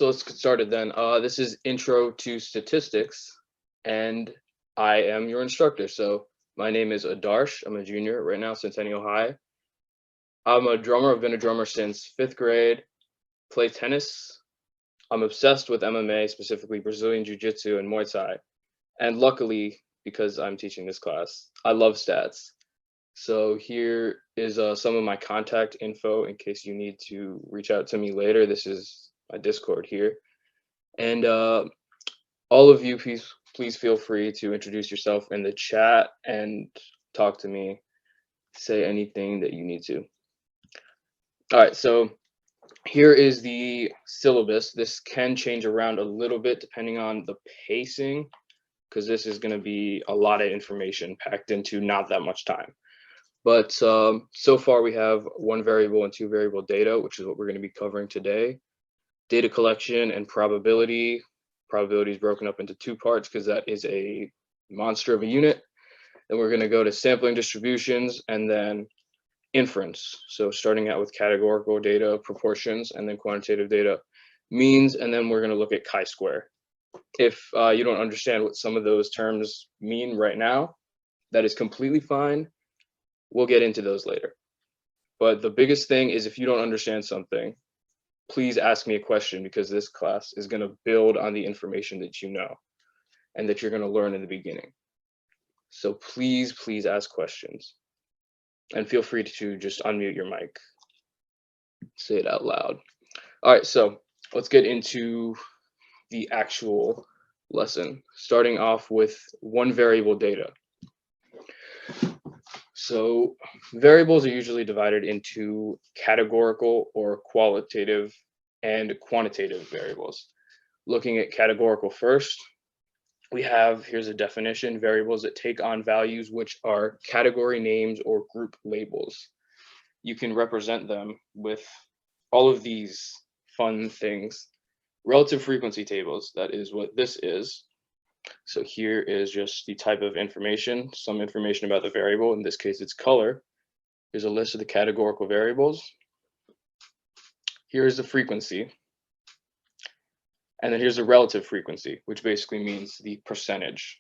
So let's get started then. This is Intro to Statistics, and I am your instructor. So my name is Adarsh. I'm a junior right now, Centennial High. I'm a drummer. I've been a drummer since 5th grade. Play tennis. I'm obsessed with MMA, specifically Brazilian Jiu-Jitsu and Muay Thai. And luckily, because I'm teaching this class, I love stats. So here is some of my contact info in case you need to reach out to me later. This is my Discord here. And all of you, please feel free to introduce yourself in the chat and talk to me. Say anything that you need to. All right, so here is the syllabus. This can change around a little bit depending on the pacing, because this is going to be a lot of information packed into not that much time. But so far we have one variable and two variable data, which is what we're going to be covering today. Data collection and probability. Probability is broken up into two parts because that is a monster of a unit. Then we're going to go to sampling distributions and then inference. So starting out with categorical data, proportions, and then quantitative data, means, and then we're going to look at chi-square. If you don't understand what some of those terms mean right now, that is completely fine. We'll get into those later. But the biggest thing is if you don't understand something, please ask me a question, because this class is going to build on the information that you know and that you're going to learn in the beginning. So please ask questions. And feel free to just unmute your mic. Say it out loud. All right, so let's get into the actual lesson, starting off with one variable data. So variables are usually divided into categorical or qualitative and quantitative variables. Looking at categorical first, we have, here's a definition, variables that take on values which are category names or group labels. You can represent them with all of these fun things. Relative frequency tables, that is what this is. So here is just the type of information, some information about the variable. In this case, it's color. Here's a list of the categorical variables. Here is the frequency. And then here's the relative frequency, which basically means the percentage.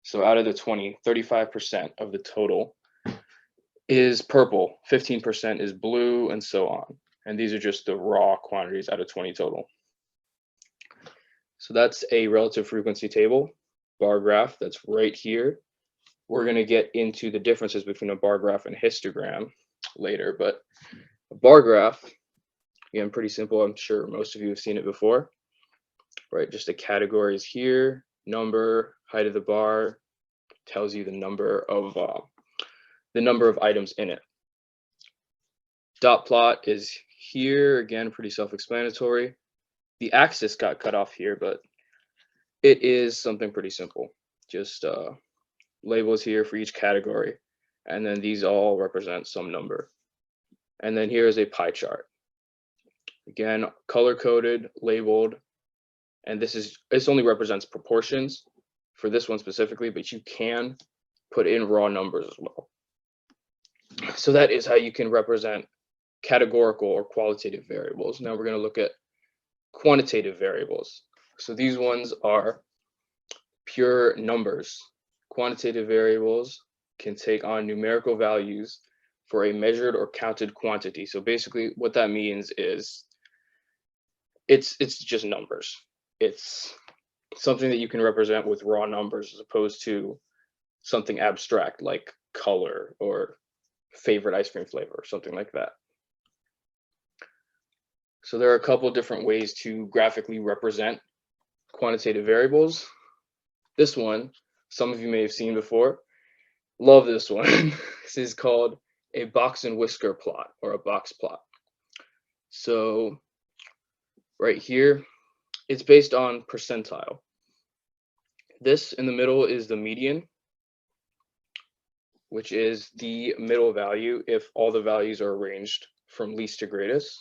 So out of the 20, 35% of the total is purple, 15% is blue, and so on. And these are just the raw quantities out of 20 total. So that's a relative frequency table, bar graph, that's right here. We're going to get into the differences between a bar graph and histogram later, but a bar graph, again, pretty simple. I'm sure most of you have seen it before, right? Just the categories here, number, height of the bar, tells you the number of items in it. Dot plot is here, again, pretty self-explanatory. The axis got cut off here, but it is something pretty simple. Just labels here for each category, and then these all represent some number. And then here is a pie chart. Again, color-coded, labeled, and this only represents proportions for this one specifically, but you can put in raw numbers as well. So that is how you can represent categorical or qualitative variables. Now we're going to look at quantitative variables. So these ones are pure numbers. Quantitative variables can take on numerical values for a measured or counted quantity. So basically what that means is it's just numbers. It's something that you can represent with raw numbers as opposed to something abstract like color or favorite ice cream flavor or something like that. So there are a couple different ways to graphically represent quantitative variables. This one, some of you may have seen before. Love this one. This is called a BoxWhisker plot or a box plot. So right here, it's based on percentile. This in the middle is the median, which is the middle value if all the values are arranged from least to greatest.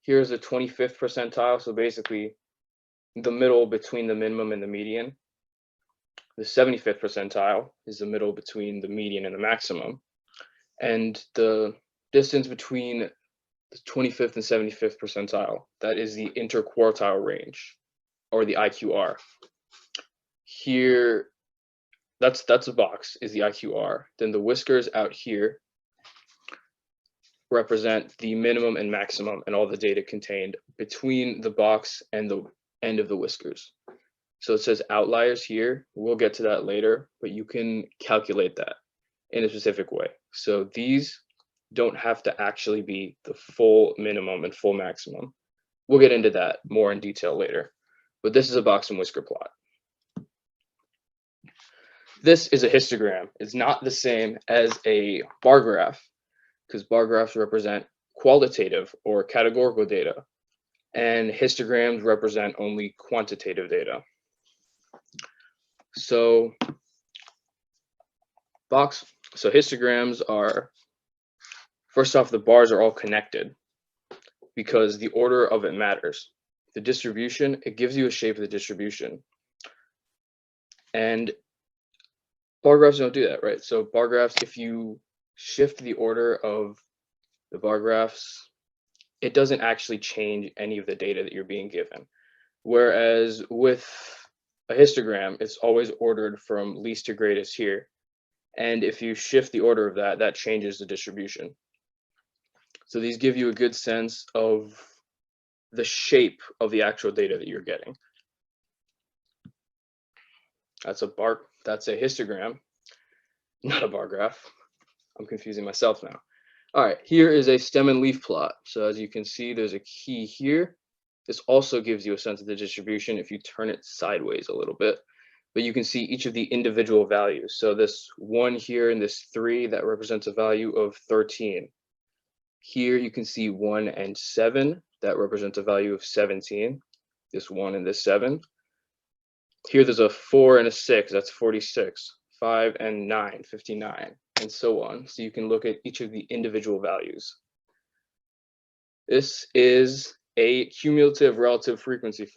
Here's the 25th percentile, so basically the middle between the minimum and the median. The 75th percentile is the middle between the median and the maximum. And the distance between the 25th and 75th percentile. That is the interquartile range, or the IQR. Here, that's a box, is the IQR. Then the whiskers out here represent the minimum and maximum and all the data contained between the box and the end of the whiskers. So it says outliers here. We'll get to that later, but you can calculate that in a specific way. So these don't have to actually be the full minimum and full maximum. We'll get into that more in detail later, but this is a box and whisker plot. This is a histogram. It's not the same as a bar graph, because bar graphs represent qualitative or categorical data, and histograms represent only quantitative data. So histograms are, first off, the bars are all connected because the order of it matters. The distribution, it gives you a shape of the distribution. And bar graphs don't do that, right? So bar graphs, if you shift the order of the bar graphs, it doesn't actually change any of the data that you're being given. Whereas with a histogram, it's always ordered from least to greatest here. And if you shift the order of that, that changes the distribution. So these give you a good sense of the shape of the actual data that you're getting. That's a histogram, not a bar graph. I'm confusing myself now. All right, here is a stem and leaf plot. So as you can see, there's a key here. This also gives you a sense of the distribution if you turn it sideways a little bit, but you can see each of the individual values. So this 1 here and this 3, that represents a value of 13. Here you can see 1 and 7, that represents a value of 17. This 1 and this 7. Here there's a 4 and a 6, that's 46. 5 and 9, 59, and so on. So you can look at each of the individual values. This is a cumulative relative frequency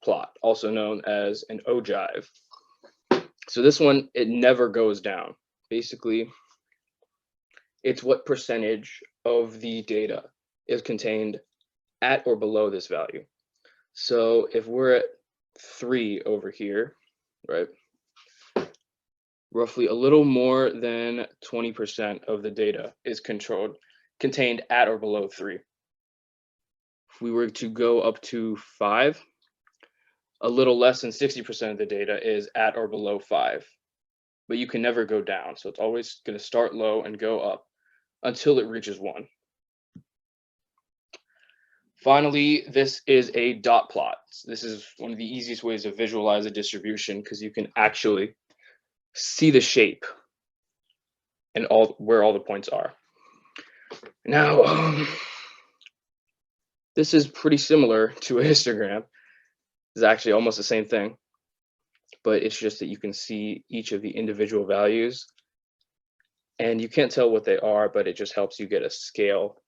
plot, also known as an ogive. So this one, it never goes down. Basically, it's what percentage of the data is contained at or below this value. So if we're at 3 over here, right, roughly a little more than 20% of the data is contained at or below 3. If we were to go up to 5, a little less than 60% of the data is at or below 5, but you can never go down. So it's always going to start low and go up until it reaches 1. Finally, this is a dot plot. This is one of the easiest ways to visualize a distribution because you can actually see the shape and where all the points are. Now, this is pretty similar to a histogram. It's actually almost the same thing, but it's just that you can see each of the individual values and you can't tell what they are, but it just helps you get a scale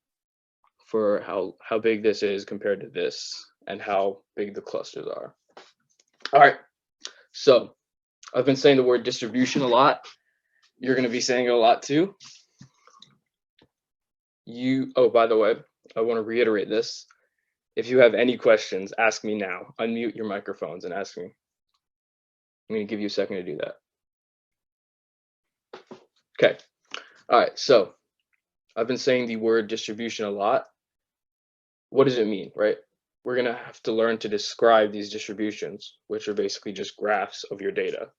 for how big this is compared to this and how big the clusters are. All right, so I've been saying the word distribution a lot. You're going to be saying it a lot too. Oh, by the way, I want to reiterate this. If you have any questions, ask me now. Unmute your microphones and ask me. I'm going to give you a second to do that. Okay. All right. So I've been saying the word distribution a lot. What does it mean, right? We're going to have to learn to describe these distributions, which are basically just graphs of your data.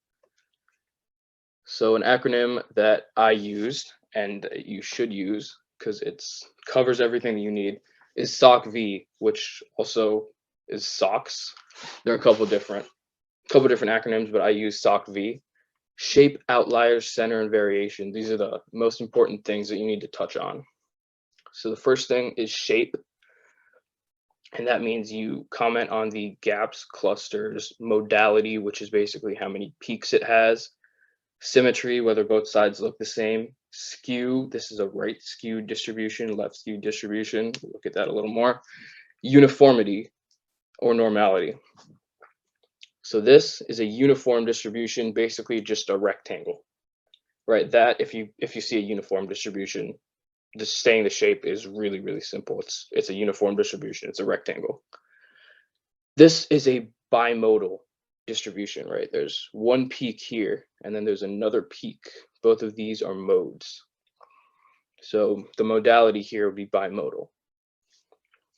So an acronym that I used and you should use because it covers everything that you need is SOC-V, which also is SOCs. There are a couple different acronyms, but I use SOC-V. Shape, outliers, center, and variation. These are the most important things that you need to touch on. So the first thing is shape. And that means you comment on the gaps, clusters, modality, which is basically how many peaks it has, symmetry, whether both sides look the same, skew, this is a right skewed distribution, left skewed distribution, we'll look at that a little more, uniformity or normality. So this is a uniform distribution, basically just a rectangle, right? That if you see a uniform distribution, just saying the shape is really, really simple. It's a uniform distribution. It's a rectangle. This is a bimodal distribution, right? There's one peak here, and then there's another peak. Both of these are modes. So the modality here would be bimodal.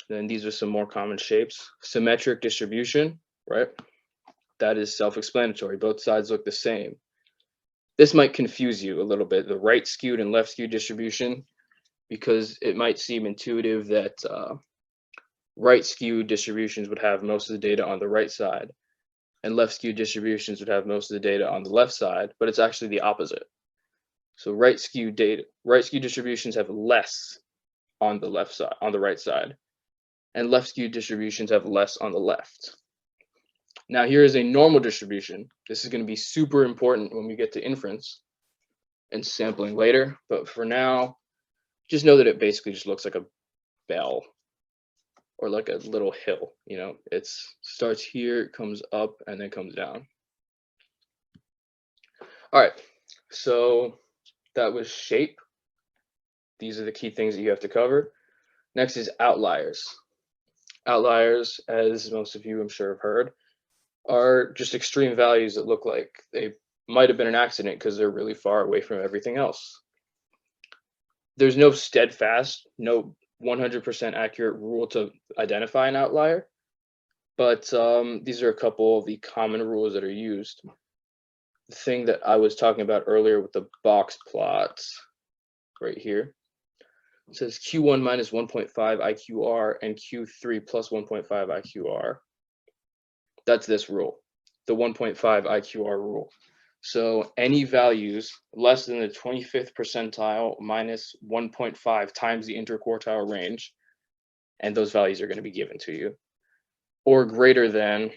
Then these are some more common shapes. Symmetric distribution, right? That is self-explanatory. Both sides look the same. This might confuse you a little bit, the right skewed and left skewed distribution, because it might seem intuitive that right skewed distributions would have most of the data on the right side, and left skewed distributions would have most of the data on the left side, but it's actually the opposite. So right skewed distributions have less on the left side, on the right side, and left skewed distributions have less on the left. Now here is a normal distribution. This is going to be super important when we get to inference and sampling later, but for now, just know that it basically just looks like a bell or like a little hill. You know, it starts here, comes up, and then comes down. All right, so that was shape. These are the key things that you have to cover. Next is outliers. Outliers, as most of you I'm sure have heard, are just extreme values that look like they might have been an accident because they're really far away from everything else. There's no steadfast, no 100% accurate rule to identify an outlier, but these are a couple of the common rules that are used. The thing that I was talking about earlier with the box plots right here, it says Q1 minus 1.5 IQR and Q3 plus 1.5 IQR. That's this rule, the 1.5 IQR rule. So any values less than the 25th percentile minus 1.5 times the interquartile range, and those values are going to be given to you, or greater than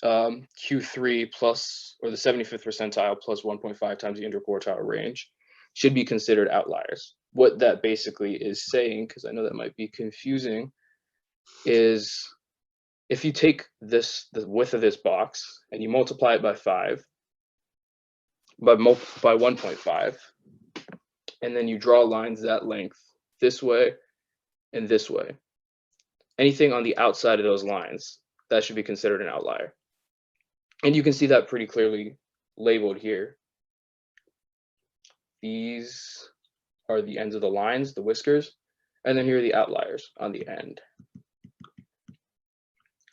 Q3 plus, or the 75th percentile plus 1.5 times the interquartile range, should be considered outliers. What that basically is saying, because I know that might be confusing, is if you take this, the width of this box, and you multiply it by 5, by 1.5, and then you draw lines that length this way and this way, anything on the outside of those lines, that should be considered an outlier. And you can see that pretty clearly labeled here. These are the ends of the lines, the whiskers, and then here are the outliers on the end.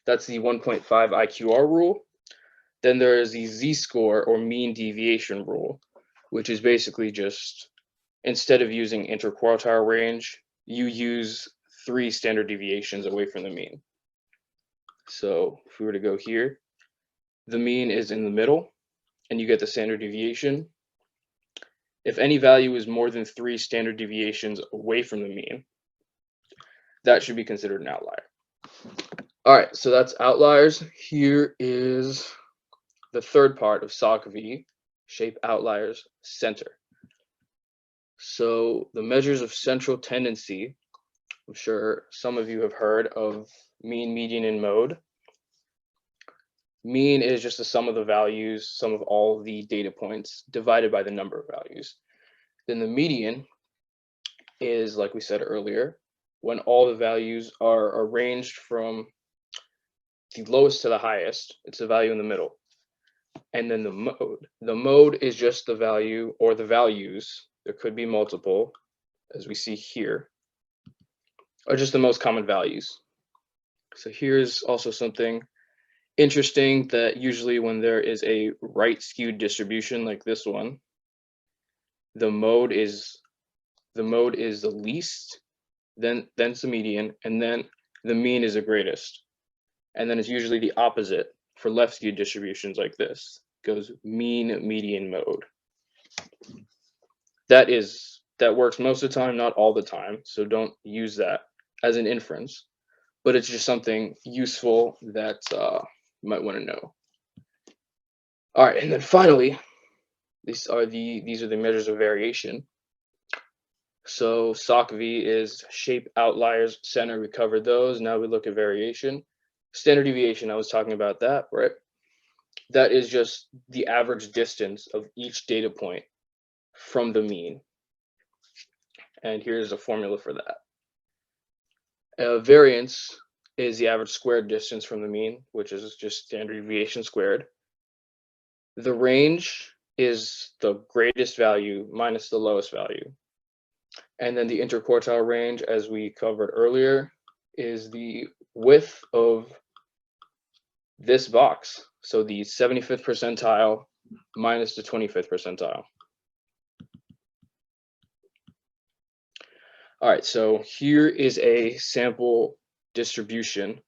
That's the 1.5 IQR rule. Then there is the z-score or mean deviation rule, which is basically just, instead of using interquartile range, you use 3 standard deviations away from the mean. So if we were to go here, the mean is in the middle, and you get the standard deviation. If any value is more than 3 standard deviations away from the mean, that should be considered an outlier. All right, so that's outliers. Here is the third part of SOC-V, shape outliers center. So the measures of central tendency, I'm sure some of you have heard of mean, median, and mode. Mean is just the sum of the values, sum of all the data points divided by the number of values. Then the median is, like we said earlier, when all the values are arranged from the lowest to the highest. It's the value in the middle. And then the mode is just the value or the values. There could be multiple, as we see here, are just the most common values. So here's also something interesting, that usually when there is a right skewed distribution like this one, the mode is the least, then it's the median, and then the mean is the greatest. And then it's usually the opposite for left skewed distributions like this. It goes mean, median, mode. That works most of the time, not all the time, so don't use that as an inference, but it's just something useful that you might want to know. All right, and then finally, these are the measures of variation. So SOC-V is shape, outliers, center. We covered those. Now we look at variation. Standard deviation, I was talking about that, right? That is just the average distance of each data point from the mean. and here's a formula for that. Variance is the average squared distance from the mean, which is just standard deviation squared. The range is the greatest value minus the lowest value. And then the interquartile range, as we covered earlier, is the width of this box. So the 75th percentile minus the 25th percentile. All right, so here is a sample distribution.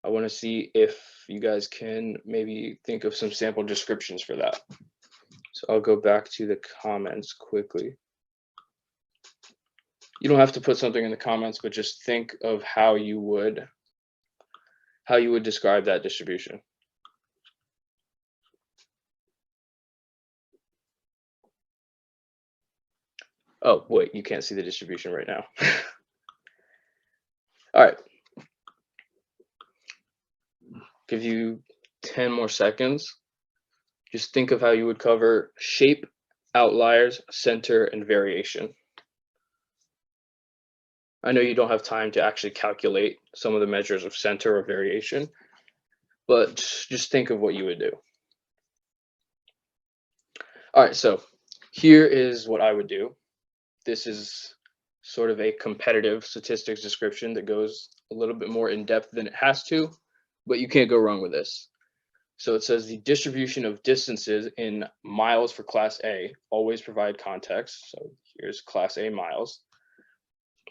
I want to see if you guys can maybe think of some sample descriptions for that. So I'll go back to the comments quickly. You don't have to put something in the comments, but just think of how you would describe that distribution. Oh, wait, you can't see the distribution right now. All right. Give you 10 more seconds. Just think of how you would cover shape, outliers, center, and variation. I know you don't have time to actually calculate some of the measures of center or variation, but just think of what you would do. All right, so here is what I would do. This is sort of a competitive statistics description that goes a little bit more in depth than it has to, but you can't go wrong with this. So it says the distribution of distances in miles for class A, always provide context. So here's class A miles.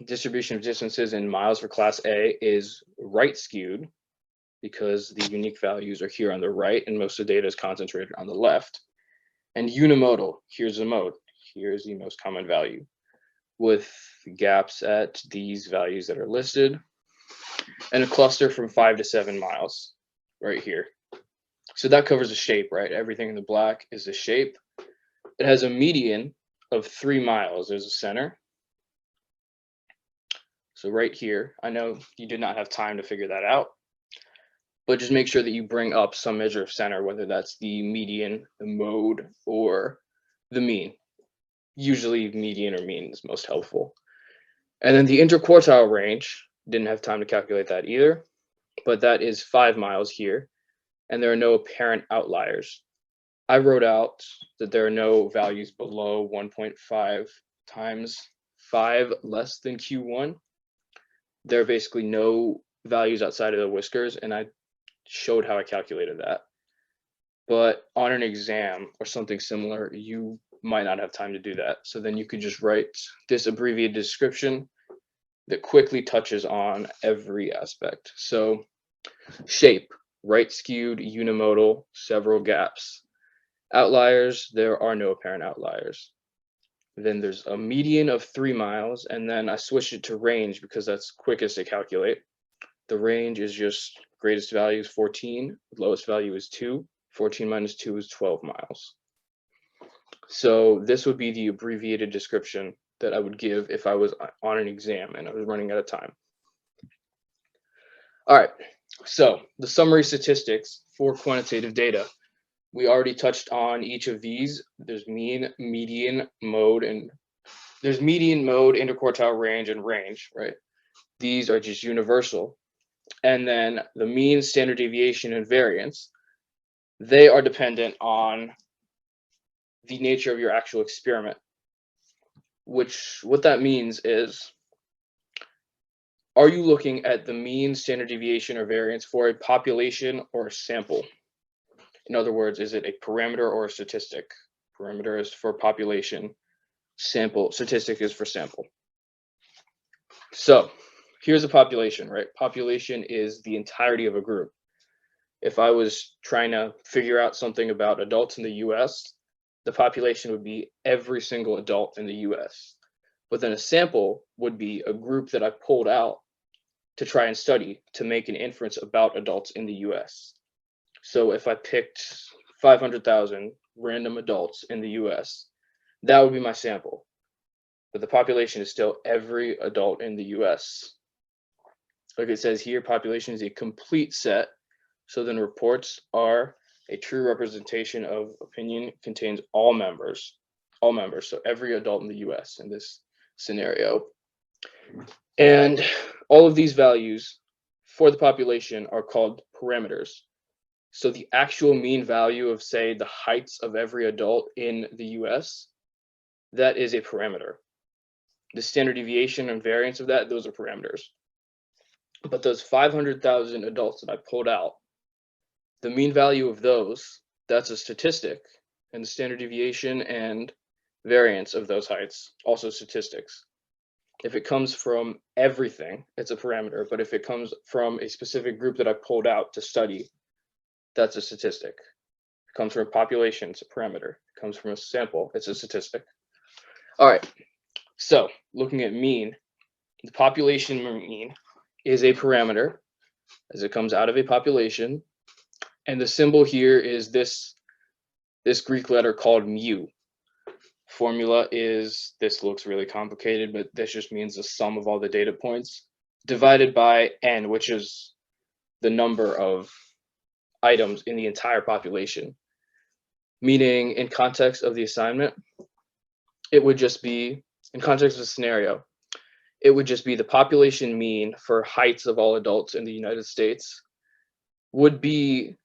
Distribution of distances in miles for class A is right skewed because the unique values are here on the right and most of the data is concentrated on the left. And unimodal, here's the mode, here's the most common value with gaps at these values that are listed, and a cluster from 5 to 7 miles right here. So that covers the shape, right? Everything in the black is the shape. It has a median of 3 miles. There's a center. So right here, I know you did not have time to figure that out, but just make sure that you bring up some measure of center, whether that's the median, the mode, or the mean. Usually median or mean is most helpful. And then the interquartile range, didn't have time to calculate that either, but that is 5 miles here, and there are no apparent outliers. I wrote out that there are no values below 1.5 times 5 less than Q1. There are basically no values outside of the whiskers, and I showed how I calculated that. But on an exam or something similar, you might not have time to do that. So then you could just write this abbreviated description that quickly touches on every aspect. So shape, right skewed, unimodal, several gaps. Outliers, there are no apparent outliers. Then there's a median of 3 miles, and then I switched it to range because that's quickest to calculate. The range is just greatest value is 14, lowest value is 2. 14 minus 2 is 12 miles. So this would be the abbreviated description that I would give if I was on an exam and I was running out of time. All right, so the summary statistics for quantitative data. We already touched on each of these. There's mean, median, mode, and there's median, mode, interquartile range, and range, right? These are just universal. And then the mean, standard deviation, and variance, they are dependent on the nature of your actual experiment. What that means is, are you looking at the mean, standard deviation, or variance for a population or a sample? In other words, is it a parameter or a statistic? Parameter is for population, sample, statistic is for sample. So here's a population, right? Population is the entirety of a group. If I was trying to figure out something about adults in the US, the population would be every single adult in the US. But then a sample would be a group that I pulled out to try and study to make an inference about adults in the US. So if I picked 500,000 random adults in the US, that would be my sample. But the population is still every adult in the US. Like it says here, population is a complete set. So then reports are a true representation of opinion, contains all members. So every adult in the US in this scenario. And all of these values for the population are called parameters. So the actual mean value of, say, the heights of every adult in the US, that is a parameter. The standard deviation and variance of that, those are parameters. But those 500,000 adults that I pulled out, the mean value of those, that's a statistic, and the standard deviation and variance of those heights, also statistics. If it comes from everything, it's a parameter, but if it comes from a specific group that I pulled out to study, that's a statistic. It comes from a population, it's a parameter. It comes from a sample, it's a statistic. All right, so looking at mean, the population mean is a parameter as it comes out of a population. And the symbol here is this Greek letter called mu. Formula is, this looks really complicated, but this just means the sum of all the data points divided by n, which is the number of items in the entire population. Meaning, in context of the assignment, it would just be, in context of the scenario, it would just be the population mean for heights of all adults in the United States would be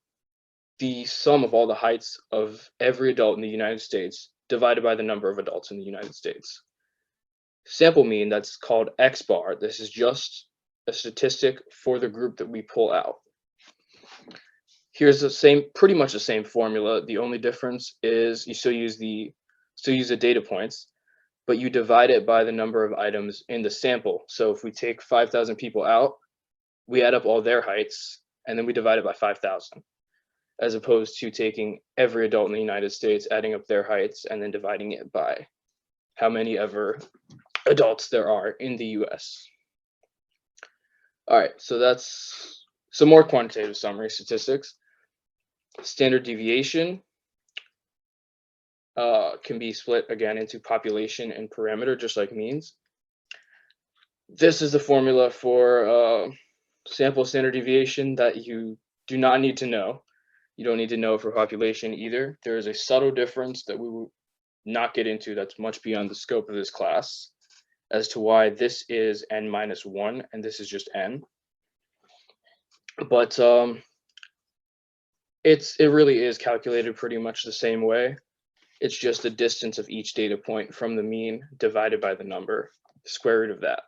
the sum of all the heights of every adult in the United States divided by the number of adults in the United States. Sample mean, that's called X bar. This is just a statistic for the group that we pull out. Here's the same, pretty much the same formula. The only difference is you still use the data points, but you divide it by the number of items in the sample. So if we take 5,000 people out, we add up all their heights, and then we divide it by 5,000, as opposed to taking every adult in the United States, adding up their heights, and then dividing it by how many ever adults there are in the US. All right, so that's some more quantitative summary statistics. Standard deviation can be split again into population and parameter, just like means. This is the formula for sample standard deviation that you do not need to know. You don't need to know for population either. There is a subtle difference that we will not get into that's much beyond the scope of this class as to why this is n-1 and this is just n. But it really is calculated pretty much the same way. It's just the distance of each data point from the mean divided by the number, the square root of that.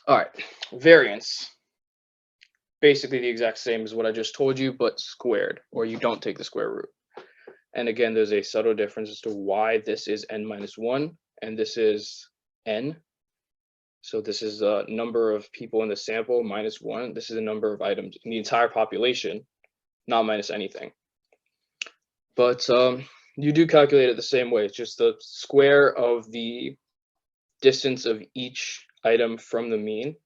All right, variance. Basically the exact same as what I just told you, but squared, or you don't take the square root. And again, there's a subtle difference as to why this is n-1 and this is n. So this is the number of people in the sample minus 1. This is the number of items in the entire population, not minus anything. But you do calculate it the same way. It's just the square of the distance of each item from the mean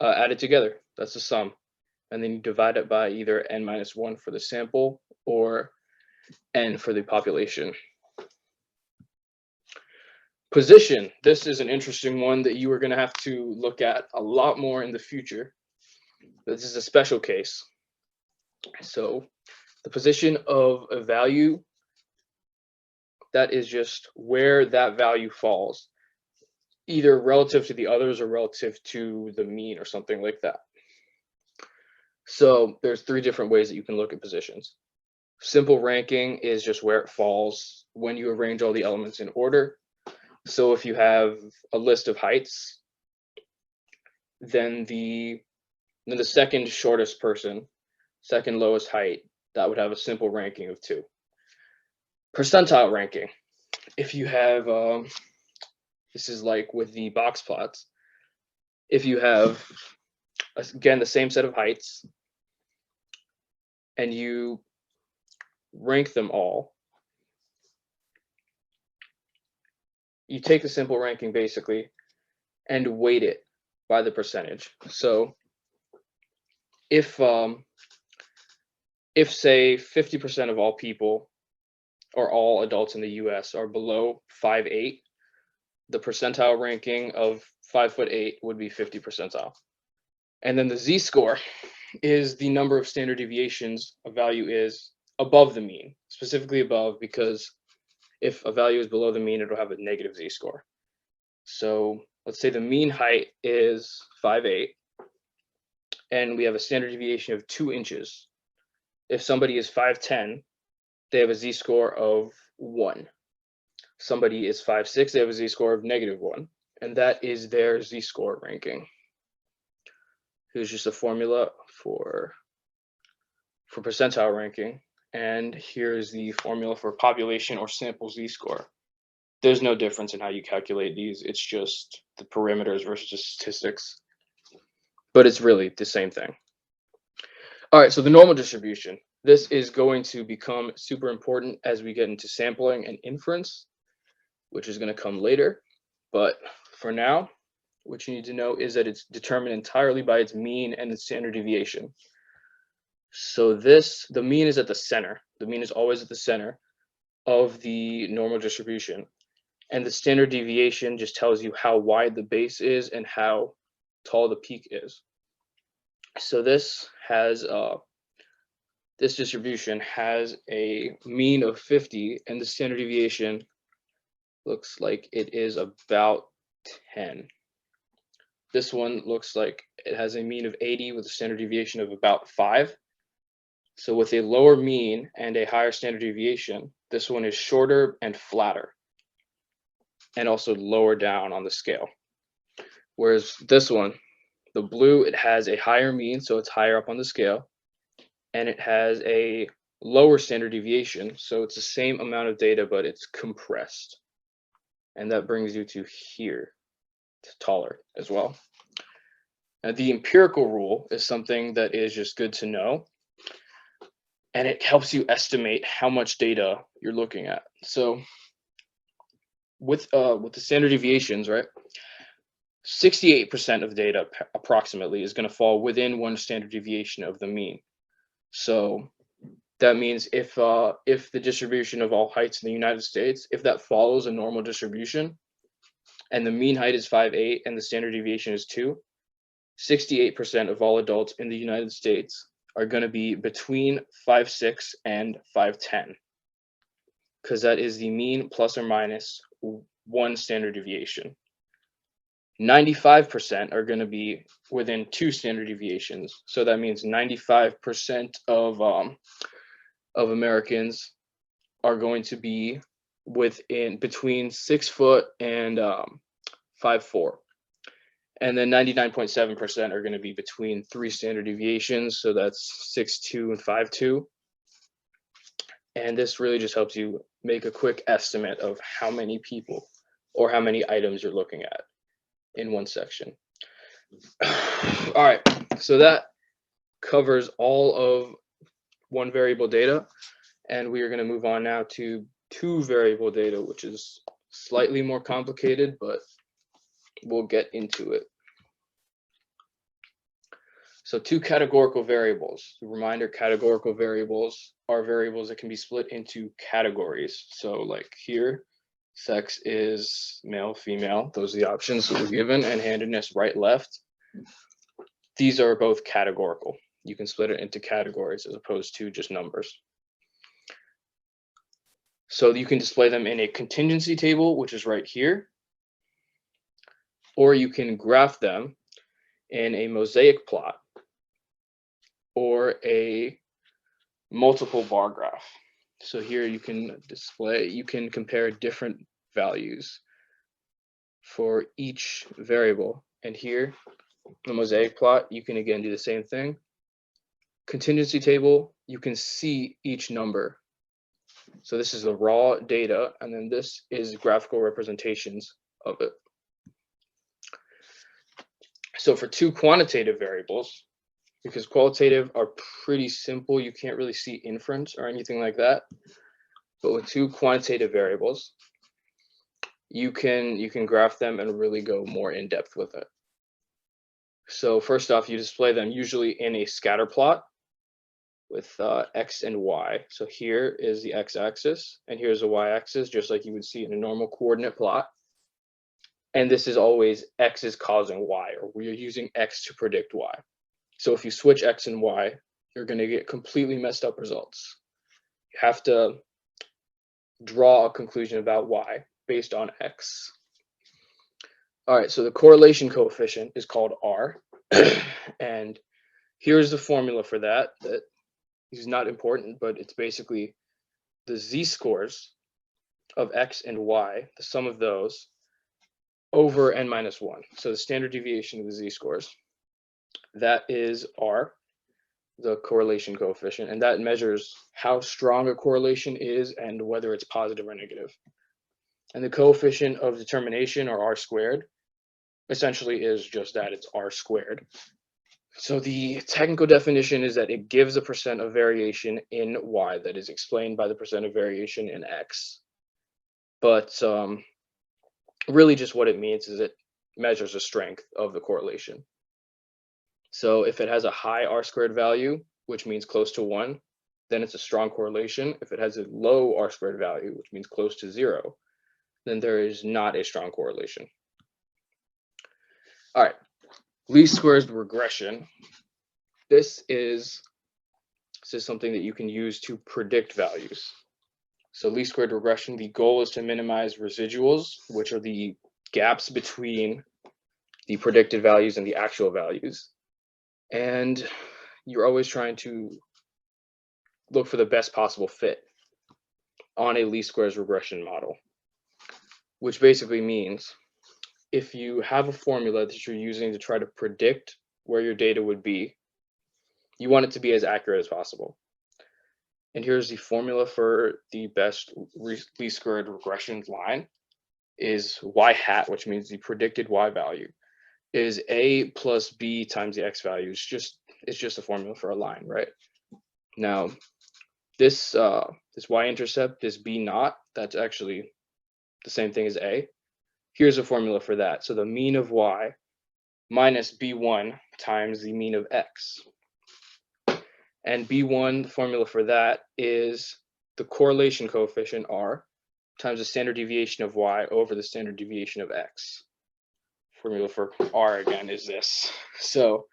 added together. That's the sum. And then you divide it by either n-1 for the sample or n for the population. Position. This is an interesting one that you are going to have to look at a lot more in the future. This is a special case. So the position of a value, that is just where that value falls, either relative to the others or relative to the mean or something like that. So there's 3 different ways that you can look at positions. Simple ranking is just where it falls when you arrange all the elements in order. So if you have a list of heights, then the second shortest person, second lowest height, that would have a simple ranking of 2. Percentile ranking. If you have, this is like with the box plots. If you have, again, the same set of heights, and you rank them all, you take the simple ranking basically and weight it by the percentage. So if say 50% of all people or all adults in the US are below 5'8", the percentile ranking of 5'8" would be 50 percentile. And then the z-score is the number of standard deviations a value is above the mean, specifically above, because if a value is below the mean, it'll have a negative z-score. So let's say the mean height is 5'8", and we have a standard deviation of 2 inches. If somebody is 5'10", they have a z-score of 1. Somebody is 5'6", they have a z-score of -1, and that is their z-score ranking. Here's just a formula for percentile ranking, and here's the formula for population or sample z-score. There's no difference in how you calculate these, it's just the parameters versus the statistics, but it's really the same thing. All right, so the normal distribution. This is going to become super important as we get into sampling and inference, which is going to come later. But for now, what you need to know is that it's determined entirely by its mean and its standard deviation. So the mean is at the center. The mean is always at the center of the normal distribution. And the standard deviation just tells you how wide the base is and how tall the peak is. So this distribution has a mean of 50, and the standard deviation looks like it is about 10. This one looks like it has a mean of 80 with a standard deviation of about 5. So with a lower mean and a higher standard deviation, this one is shorter and flatter, and also lower down on the scale. Whereas this one, the blue, it has a higher mean, so it's higher up on the scale, and it has a lower standard deviation, so it's the same amount of data, but it's compressed. And that brings you to here. It's taller as well. Now, the empirical rule is something that is just good to know, and it helps you estimate how much data you're looking at. So with the standard deviations, right, 68% of data approximately is going to fall within one standard deviation of the mean. So that means if the distribution of all heights in the United States, if that follows a normal distribution, and the mean height is 5'8" and the standard deviation is 2, 68% of all adults in the United States are going to be between 5'6" and 5'10", because that is the mean plus or minus 1 standard deviation. 95% are going to be within 2 standard deviations, so that means 95% of Americans are going to be between 6 foot and 5'4", and then 99.7% are going to be between 3 standard deviations, so that's 6'2" and 5'2". And this really just helps you make a quick estimate of how many people or how many items you're looking at in one section. All right, so that covers all of one variable data, and we are going to move on now to 2 variable data, which is slightly more complicated, but we'll get into it. So 2 categorical variables. Reminder, categorical variables are variables that can be split into categories. So like here, sex is male, female. Those are the options that we're given, and handedness, right, left. These are both categorical. You can split it into categories as opposed to just numbers. So you can display them in a contingency table, which is right here, or you can graph them in a mosaic plot or a multiple bar graph. So here you can compare different values for each variable. And here, the mosaic plot, you can again do the same thing. Contingency table, you can see each number. So this is the raw data, and then this is graphical representations of it. So for 2 quantitative variables, because qualitative are pretty simple, you can't really see inference or anything like that. But with 2 quantitative variables, you can graph them and really go more in depth with it. So first off, you display them usually in a scatter plot with x and y. So here is the x-axis, and here's the y-axis, just like you would see in a normal coordinate plot. And this is always x is causing y, or we are using x to predict y. So if you switch x and y, you're going to get completely messed up results. You have to draw a conclusion about y based on x. All right, so the correlation coefficient is called R, and here's the formula for that. That is not important, but it's basically the z-scores of x and y, the sum of those, over n minus 1. So the standard deviation of the z-scores. That is R, the correlation coefficient, and that measures how strong a correlation is and whether it's positive or negative. And the coefficient of determination, or R squared, essentially is just that, it's R squared. So the technical definition is that it gives a percent of variation in y that is explained by the percent of variation in x. But really just what it means is it measures the strength of the correlation. So if it has a high R squared value, which means close to 1, then it's a strong correlation. If it has a low R squared value, which means close to 0, then there is not a strong correlation. All right, least squares regression. This is something that you can use to predict values. So least squared regression, the goal is to minimize residuals, which are the gaps between the predicted values and the actual values. And you're always trying to look for the best possible fit on a least squares regression model, which basically means if you have a formula that you're using to try to predict where your data would be, you want it to be as accurate as possible. And here's the formula for the best least squared regression line is y hat, which means the predicted y value, is a plus b times the x value. It's just a formula for a line, right? Now, this y-intercept, this b naught, that's actually the same thing as a. Here's a formula for that. So the mean of y minus b1 times the mean of x. And b1, the formula for that is the correlation coefficient r times the standard deviation of y over the standard deviation of x. Formula for r again is this. So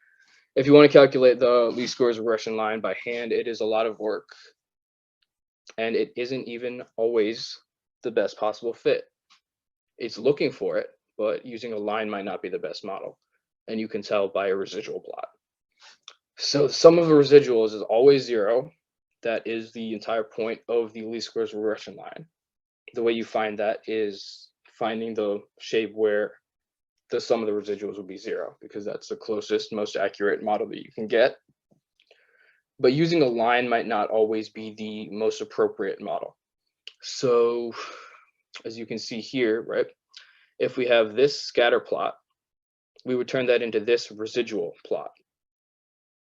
if you want to calculate the least squares regression line by hand, it is a lot of work, and it isn't even always the best possible fit. It's looking for it, but using a line might not be the best model, and you can tell by a residual plot. So the sum of the residuals is always 0. That is the entire point of the least squares regression line. The way you find that is finding the shape where the sum of the residuals will be 0, because that's the closest, most accurate model that you can get. But using a line might not always be the most appropriate model. So as you can see here, right, if we have this scatter plot, we would turn that into this residual plot.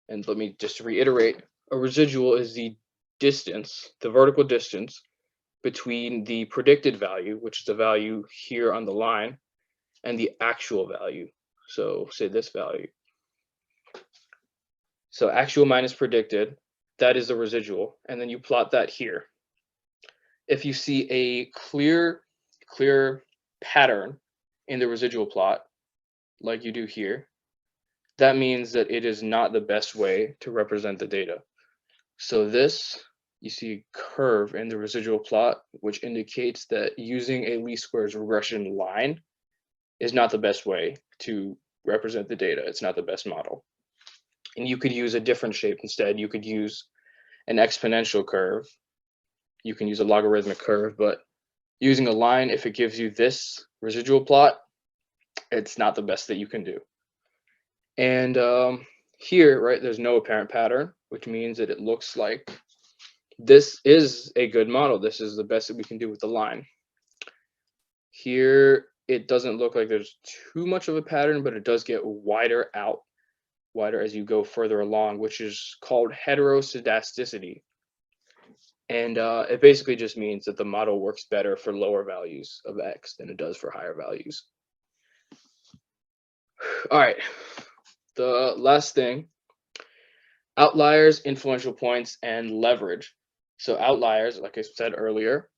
And let me just reiterate, a residual is the distance, the vertical distance between the predicted value, which is the value here on the line, and the actual value. So say this value. So actual minus predicted, that is the residual, and then you plot that here. If you see a clear pattern in the residual plot, like you do here, that means that it is not the best way to represent the data. So this, you see a curve in the residual plot, which indicates that using a least squares regression line is not the best way to represent the data. It's not the best model. And you could use a different shape instead. You could use an exponential curve. You can use a logarithmic curve, but using a line, if it gives you this residual plot, it's not the best that you can do. And here, right, there's no apparent pattern, which means that it looks like this is a good model. This is the best that we can do with the line. Here, it doesn't look like there's too much of a pattern, but it does get wider as you go further along, which is called heteroscedasticity. And it basically just means that the model works better for lower values of x than it does for higher values. All right, the last thing, outliers, influential points, and leverage. So outliers, like I said earlier,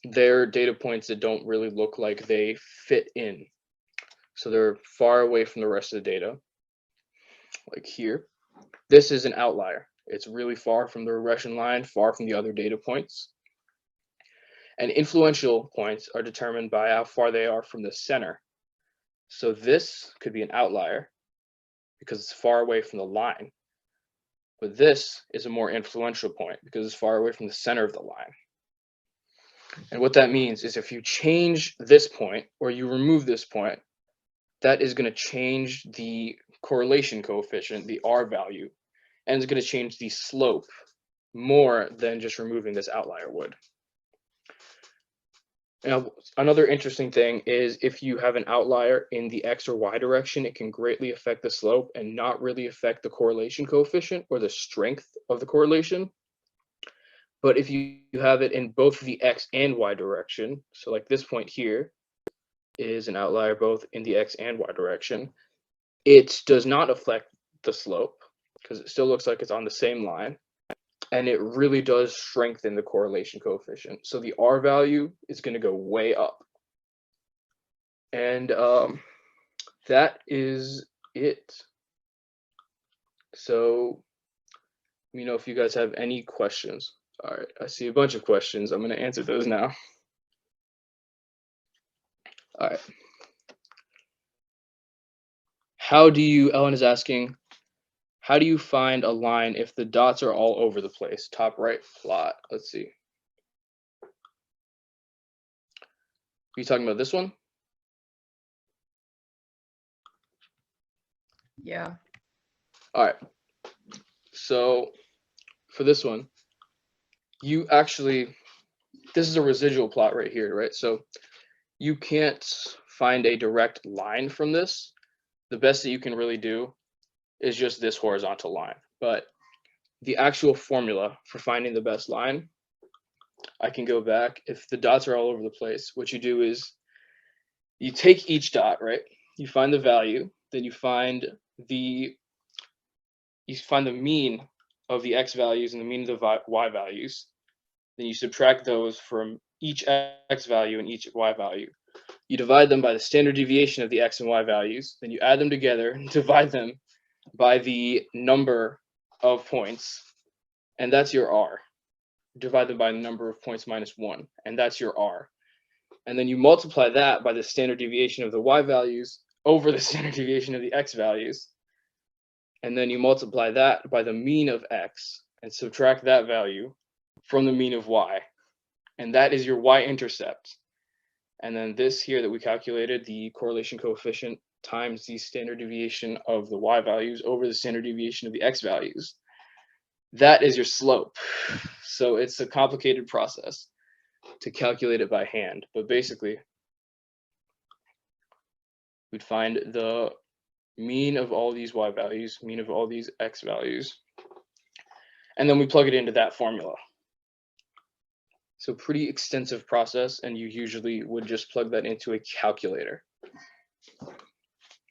they're data points that don't really look like they fit in. So they're far away from the rest of the data. Like here, this is an outlier. It's really far from the regression line, far from the other data points. And influential points are determined by how far they are from the center. So this could be an outlier because it's far away from the line. But this is a more influential point because it's far away from the center of the line. And what that means is if you change this point or you remove this point, that is going to change the correlation coefficient, the R value, and it's going to change the slope more than just removing this outlier would. Now, another interesting thing is if you have an outlier in the X or Y direction, it can greatly affect the slope and not really affect the correlation coefficient or the strength of the correlation. But if you have it in both the X and Y direction, so like this point here is an outlier both in the X and Y direction, it does not affect the slope because it still looks like it's on the same line. And it really does strengthen the correlation coefficient. So the R value is going to go way up. And that is it. So let me know if you guys have any questions. All right, I see a bunch of questions. I'm going to answer those now. All right. Ellen is asking, how do you find a line if the dots are all over the place? Top right plot. Let's see. Are you talking about this one? Yeah. All right. So for this one, this is a residual plot right here, right? So you can't find a direct line from this. The best that you can really do is just this horizontal line. But the actual formula for finding the best line, I can go back. If the dots are all over the place, what you do is you take each dot, right? You find the value, then you find the mean of the X values and the mean of the Y values. Then you subtract those from each X value and each Y value. You divide them by the standard deviation of the X and Y values. Then you add them together and divide them by the number of points, and that's your R. Divide them by the number of points minus 1, and that's your R. And then you multiply that by the standard deviation of the Y values over the standard deviation of the X values. And then you multiply that by the mean of X and subtract that value from the mean of Y. And that is your Y-intercept. And then this here that we calculated, the correlation coefficient times the standard deviation of the Y values over the standard deviation of the X values. That is your slope. So it's a complicated process to calculate it by hand. But basically, we'd find the mean of all these Y values, mean of all these X values, and then we plug it into that formula. So pretty extensive process, and you usually would just plug that into a calculator.